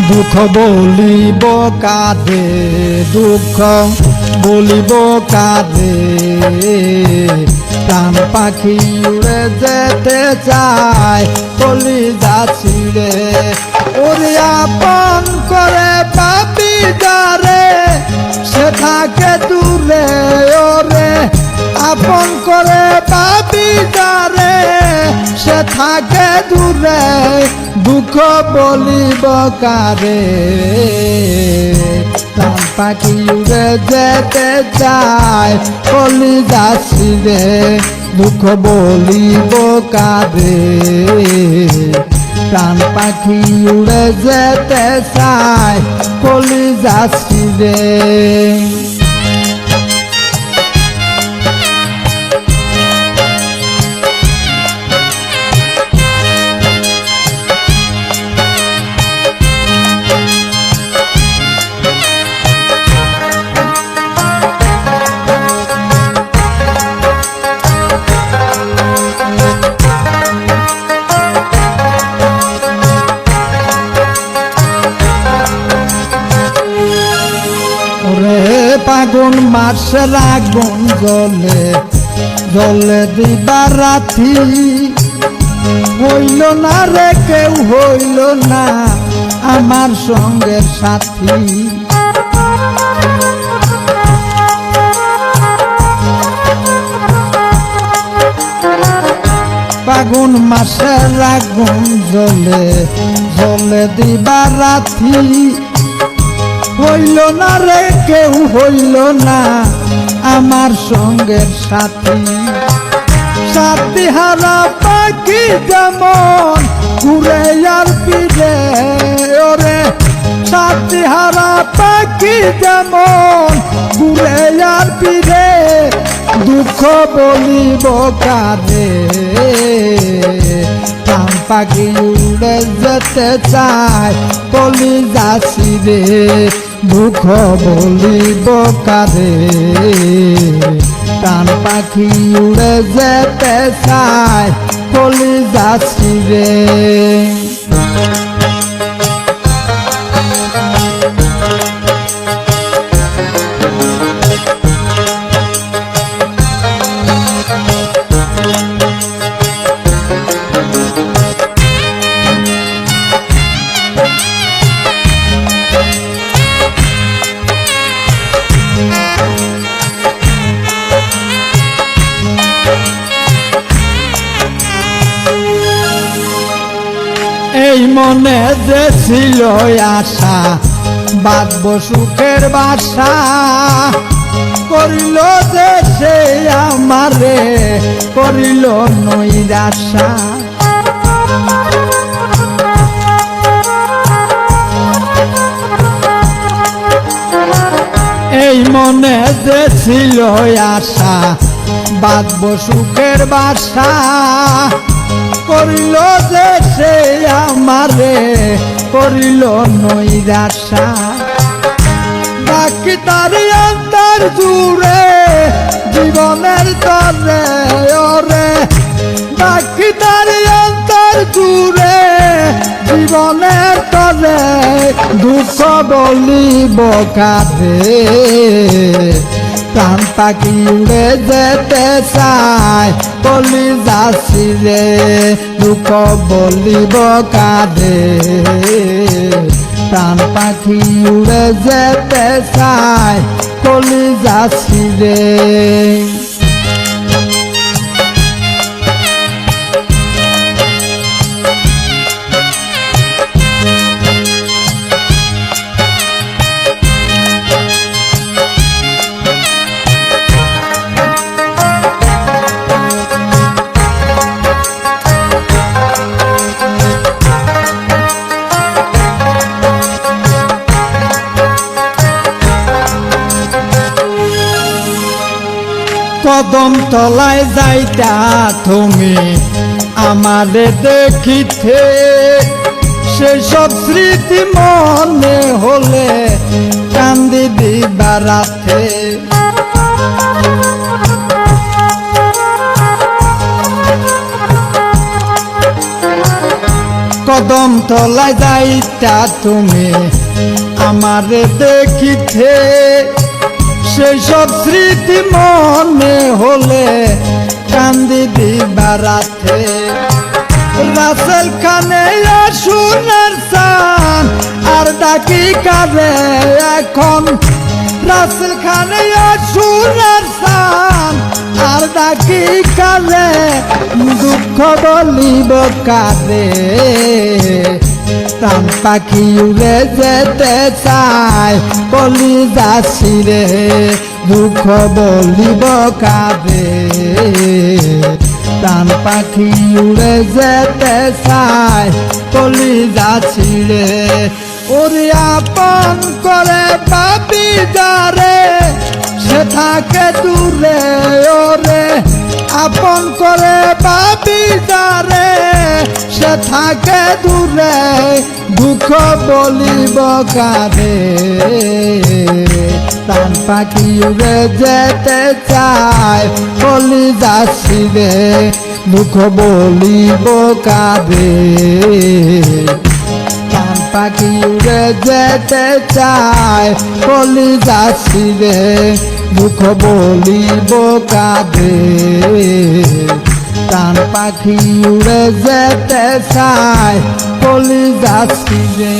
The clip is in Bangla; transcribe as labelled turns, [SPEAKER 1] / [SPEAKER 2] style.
[SPEAKER 1] দুঃখ বলিব কাঁদে, দুঃখ বলিব কাঁদে, প্রাণ পাখি উড়ে যেতে চায় কলিজা ছিঁড়ে। ওরে আপন করে পাপি যারে সে থাকে দূরে, ওরে আপন করে পাপি যারে সে থাকে দূরে। দুঃখ বলিব কারে, প্রাণ পাখি উড়ে যেতে চায় কলিজা ছিঁড়ে। দুঃখ বলিব কারে, প্রাণ পাখি উড়ে যেতে চায় কলিজা ছিঁড়ে। ফাগুন মাসের আগুন জ্বলে জ্বলে দিবা রাতি, হইল না রে কেউ হইল না আমার সঙ্গের সাথী। ফাগুন মাসের আগুন জ্বলে জ্বলে দিবা রাতি, হইল না রে কেউ হইল না আমার সঙ্গের সাথী। সাথী হারা পাখি যেমন ঘুরে আর ফিরে, ওরে সাথী হারা পাখি যেমন ঘুরে আর ফিরে। দুঃখ বলিব কারে, প্রাণ পাখি উড়ে যেতে চায় কলিজা ছিঁড়ে। দুঃখ বলিব কারে, প্রাণ পাখি উড়ে যেতে চায় কলিজা ছিঁড়ে। এই মনে যে ছিল আশা বাঁধব সুখের বাসা, করিল যে সে আমারে করিল নৈরাশা। এই মনে যে ছিল আশা বাঁধব সুখের বাসা, করিল যে সে আমারে করিল নৈরাশা। ডাকি তার অন্তর জুড়ে জীবনের তরে, ওরে ডাকি তার অন্তর জুড়ে জীবনের তরে। দুঃখ বলিব কারে, প্রাণ পাখি উড়ে যেতে চায় কলিজা ছিঁড়ে। দুঃখ বলিব কারে, প্রাণ পাখি উড়ে যেতে চায় কলিজা ছিঁড়ে। কদম তলায় যাইতা তুমি আমারে দেখিতে, সেসব স্মৃতি মনে হলে কান্দি দিবা রাতে। কদম তলায় যাইতা তুমি আমারে দেখিতে, সেসব স্মৃতি মনে হলে কান্দি দিবা রাতে। রাসেল খানে সোনার চান আর ডাকি কারে এখন, রাসেল খানে সোনার চান আর ডাকি কারে, দুঃখ বলিব কারে। প্রাণ পাখি উড়ে যেতে চায় বলি যাচ্ছি রে, দুঃখ বলিব কারে। প্রাণ পাখি উড়ে যেতে চায় বলি যাচ্ছি রে। ওরে আপন করে পাবি যারে সে থাকে দূরে, ওরে আপন করে পাবি যারে সে থাকে দূরে, দুঃখ বলিব কারে। প্রাণ পাখি উড়ে যেতে চায় বলি যাচ্ছি রে, দুঃখ বলিব কারে। প্রাণ পাখি উড়ে যেতে চায় বলি যাচ্ছি রে, দুঃখ বলিব কারে। প্রাণ পাখি উড়ে যেতে চায় বলি যাচ্ছি রে।